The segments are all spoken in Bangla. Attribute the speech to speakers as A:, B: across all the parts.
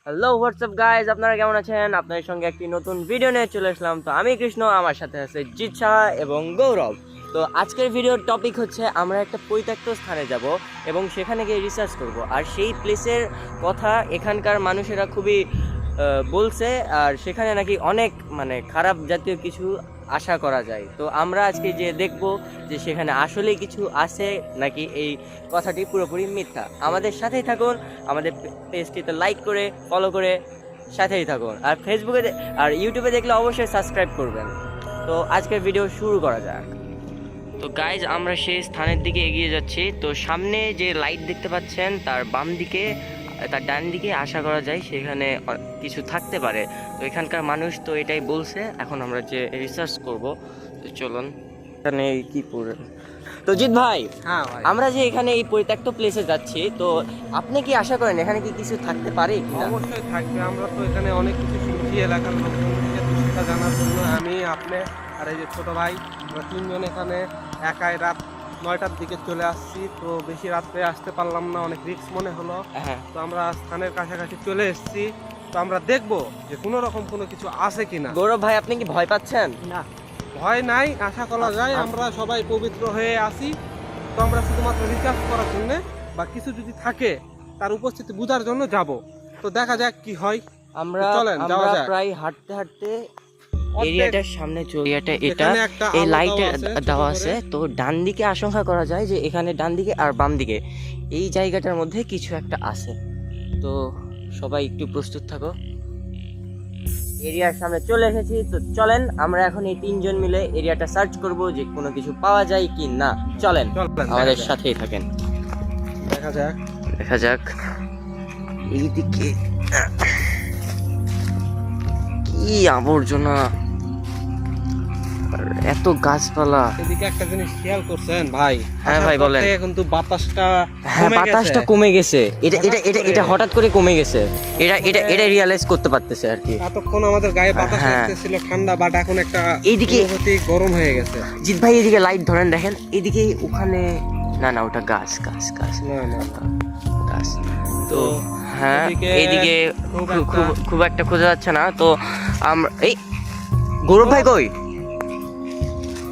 A: হ্যালো হোয়াটসঅ্যাপ গাইজ, আপনারা কেমন আছেন? আপনাদের সঙ্গে একটি নতুন ভিডিও নিয়ে চলে আসলাম। তো আমি কৃষ্ণ, আমার সাথে আছে জিৎ সাহা এবং গৌরব। তো আজকের ভিডিওর টপিক হচ্ছে আমরা একটা পরিত্যক্ত স্থানে যাব এবং সেখানে গিয়ে রিসার্চ করব। আর সেই প্লেসের কথা এখানকার মানুষেরা খুবই বলছে, আর সেখানে নাকি অনেক খারাপ জাতীয় কিছু আশা করা যায়। তো আমরা আজকে যে দেখব যে সেখানে আসলে কিছু আছে নাকি এই কথাটি পুরোপুরি মিথ্যা। আমাদের সাথেই থাকুন, আমাদের পেজটিতে লাইক করে ফলো করে সাথেই থাকুন, আর ফেসবুকে আর ইউটিউবে দেখলে অবশ্যই সাবস্ক্রাইব করবেন। তো আজকের ভিডিও শুরু করা যাক। তো গাইজ, আমরা সেই স্থানের দিকে এগিয়ে যাচ্ছি। তো সামনে যে লাইট দেখতে পাচ্ছেন তার বাম দিকে, তার ডান দিকে আশা করা যায় সেখানে কিছু থাকতে পারে। তো এখানকার মানুষ তো এটাই বলছে। এখন আমরা যে রিসার্চ করব, তো চলুন। এখানে কি পড়ে তো জিৎ ভাই,
B: হ্যাঁ ভাই,
A: আমরা যে এখানে এই পরিত্যক্ত প্লেসে যাচ্ছি, তো আপনি কি আশা করেন এখানে কি কিছু থাকতে পারে কিনা?
B: অবশ্যই থাকবে। আমরা তো এখানে অনেক কিছু শুনছি এলাকার লোকজন থেকে, তো সেটা জানার জন্য আমি, আপনি আর এই যে ছোট ভাই, আমরা তিনজন এখানে একাই রাত 9টার দিকে চলে আসছি। তো বেশি রাত্রে আসতে পারলাম না, অনেক রিস্ক মনে হলো।
A: হ্যাঁ,
B: তো আমরা স্থানের কাছাকাছি চলে এসেছি। তো আমরা দেখবো যে কোনো রকম কোনো কিছু আছে কিনা।
A: গৌরব ভাই, আপনি কি ভয় পাচ্ছেন?
B: না, ভয় নাই, আশা করা যায়। আমরা সবাই পবিত্র হয়ে আসি। তো আমরা শুধুমাত্র রিচার্জ করার জন্য বা কিছু যদি থাকে তার উপস্থিতি বোঝার জন্য যাব। তো দেখা যাক কি হয়।
A: আমরা
B: চলেন, যাওয়া যাক।
A: প্রায় হাঁটতে হাঁটতে
B: অর্ধেক
A: এরিয়াটার সামনে চলে, এটা
B: এখানে একটা
A: এই
B: আলো
A: লাইট দেওয়া
B: ছোট
A: আছে।
B: করে।
A: তো ডান দিকে আশঙ্কা করা যায় যে এখানে ডান দিকে আর বাম দিকে এই জায়গাটার মধ্যে কিছু একটা আছে। তো সবাই একটু প্রস্তুত থাকো। এরিয়ার সামনে চলে এসেছি। তো চলেন, আমরা এখন এই তিনজন মিলে এরিয়াটা সার্চ করব যে কোনো কিছু পাওয়া যায় কি না। চলেন,
B: চলেন,
A: আমাদের
B: দেখা যাক।
A: সাথেই থাকেন।
B: দেখা যাক।
A: দেখা যাক এইদিকে কি আবর্জনা, আর এত গাছপালা।
B: এদিকে একটা জিনিস খেয়াল করছেন ভাই?
A: হ্যাঁ ভাই, বলেন।
B: আসার পর থেকে কিন্তু বাতাসটা
A: হ্যাঁ,
B: কমে
A: বাতাসটা
B: গেছে।
A: কমে গেছে। এটা এটা
B: হঠাৎ
A: এটা
B: করে।
A: এটা হঠাৎ করে কমে গেছে। এটা রিয়ালাইজ করতে পারতেছে আর কি।
B: এতক্ষণ আমাদের গায়ে বাতাস
A: হ্যাঁ।
B: আসতেছিল ঠান্ডা, বাট এখন একটা
A: এইদিকে-
B: অনুভূতি গরম হয়ে গেছে।
A: জিৎ ভাই, এদিকে লাইট ধরেন, দেখেন এদিকে, ওখানে না না, ওটা গাছ গাছ গাছ
B: না না,
A: গাছ। তো হ্যাঁ,
B: এদিকে
A: এইদিকে
B: খুব
A: খুব একটা খোঁজা যাচ্ছে না। তো আমরা এই গৌরব ভাই কই?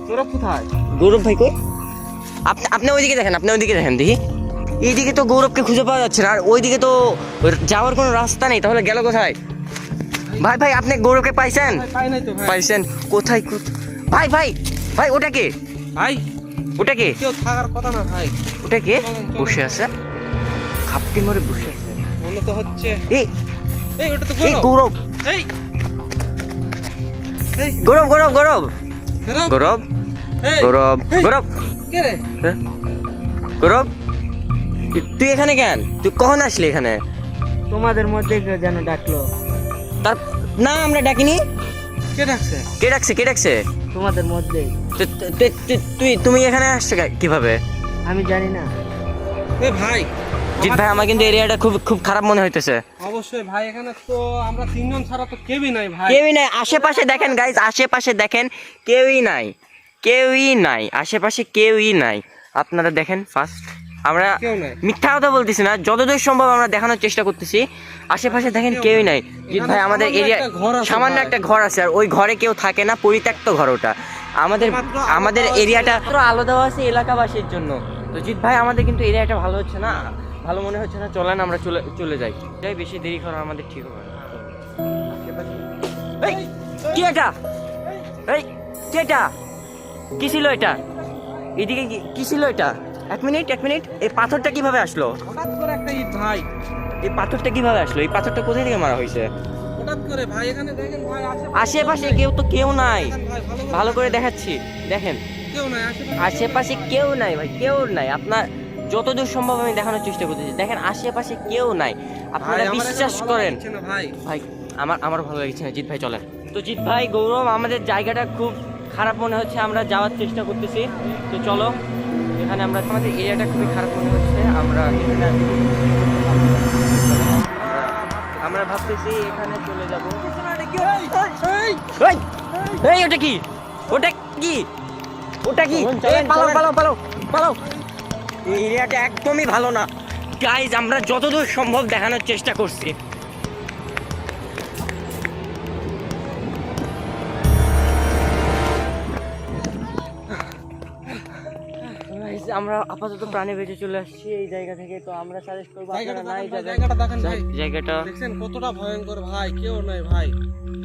B: তোরা কোথায়?
A: গৌরব ভাই কই? আপনি ওইদিকে দেখেন, আপনি ওইদিকে দেখেন দেখি। এইদিকে তো গৌরবকে খুঁজে পাওয়া যাচ্ছে না, আর ওইদিকে তো যাওয়ার কোনো রাস্তা নেই। তাহলে গেল কোথায়? ভাই ভাই, আপনি গৌরবকে পাইছেন?
B: পাই নাই তো ভাই।
A: পাইছেন? কোথায় ভাই ভাই ভাই, ওটা কে?
B: ভাই,
A: ওটা কে?
B: কেউ থাকার কথা না ভাই।
A: ওটা কে
B: চলেন, চলেন।
A: বসে আছে? খাপটি মরে বসে আছে।
B: মনে তো হচ্ছে
A: এই
B: এই ওটা তো
A: এই
B: গৌরব।
A: গৌরব,
B: এই এই
A: গৌরব গৌরব গৌরব
B: গৌরব,
A: গৌরব
B: এই,
A: গৌরব
B: এই,
A: গৌরব
B: কে রে?
A: হ্যাঁ? গৌরব, তুই এখানে কেন? তুই কখন আসলি এখানে?
C: তোমাদের মধ্যে কেউ যেন ডাকলো।
A: তার না, আমরা ডাকিনি।
B: কে ডাকছে?
A: কে ডাকছে? কে ডাকছে?
C: তোমাদের মধ্যে
A: তুমি এখানে আসছো কিভাবে?
C: আমি জানি না।
B: এ ভাই,
A: জিৎ ভাই, আমার কিন্তু এরিয়াটা খুব খুব খারাপ মনে হইতেছে।
B: অবশ্যই ভাই, এখানে তো আমরা তিনজন ছাড়া তো কেউই নাই ভাই।
A: কেউই নাই আশেপাশে, দেখেন গাইজ, আশেপাশে দেখেন, কেউই নাই, কেউই নাই আশেপাশে, কেউই নাই। আপনারা দেখেন ফার্স্ট, আমরা
B: কেউ নাই।
A: মিথ্যা কথা বলতেছি না, যতদূর সম্ভব আমরা দেখানোর চেষ্টা করতেছি। আশেপাশে দেখেন, কেউই নাই। জিৎ ভাই, আমাদের
B: সামান্য
A: এরিয়া
B: একটা ঘর আছে
A: সামান্য
B: ভাই।
A: একটা ঘর আছে, আর ওই ঘরে কেউ থাকে না, পরিত্যক্ত ঘর ওটা। আমাদের
B: মাত্র আলো
A: আমাদের
B: দেওয়া আছে।
A: এরিয়াটা আলো দেওয়া আছে এলাকাবাসীর জন্য। তো জিৎ ভাই, আমাদের কিন্তু এরিয়াটা ভালো হচ্ছে না, ভালো মনে হচ্ছে না। চলেন আমরা চলে যাই। বেশি দেরি করা আমাদের ঠিক হবে না। এই, কি এটা? এই, কি এটা? কি ছিল এটা? এদিকে কি ছিল এটা? এক মিনিট, এই পাথরটা কিভাবে আসলো?
B: হঠাৎ করে একটা ইট ভাই,
A: এই পাথরটা কিভাবে আসলো? এই পাথরটা কোথায় থেকে মারা হয়েছে?
B: হঠাৎ করে ভাই। এখানে দেখেন ভাই,
A: আশেপাশে কেউ নাই।
B: দেখেন ভাই,
A: ভালো করে দেখাচ্ছি, দেখেন
B: কেউ নাই
A: আশেপাশে কেউ নাই ভাই, কেউ নাই। আপনার যতদূর সম্ভব আমি দেখানোর চেষ্টা করতেছি, দেখেন আশেপাশে কেউ নাই। আপনারা বিশ্বাস করেন
B: ভাই।
A: ভাই, আমার ভালো লাগছে না। জিৎ ভাই চলেন। তো জিৎ ভাই, গৌরব, আমাদের জায়গাটা খুব খারাপ মনে হচ্ছে, আমরা যাওয়ার চেষ্টা করতেছি। তো চলো, এখানে আমাদের এরিয়াটা খুবই খারাপ মনে হচ্ছে। আমরা ভাবতেছি এখানে চলে যাবো। এই, ওটা কি? ওটা কি? ওটা কি? এই, পালাও পালাও পালাও পালাও। এই এরিয়াটা একদমই ভালো না গাইজ, আমরা যতদূর সম্ভব দেখানোর চেষ্টা করছি। গাইস আমরা আপাতত প্রাণে বেঁচে চলে আসছি এই জায়গা থেকে, তো আমরা সাজেস্ট করবো আপনারা নাই যাবেন।
B: জায়গাটা দেখেন ভাই,
A: জায়গাটা
B: দেখছেন কতটা ভয়ঙ্কর ভাই, কেউ নাই ভাই,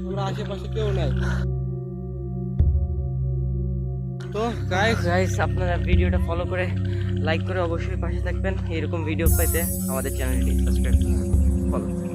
B: আমরা আশেপাশে কেউ নাই। তো
A: গাইস আপনারা ভিডিওটা ফলো করে লাইক করে অবশ্যই পাশে থাকবেন, এরকম ভিডিও পাইতে আমাদের চ্যানেলটি সাবস্ক্রাইব করুন, ফলো।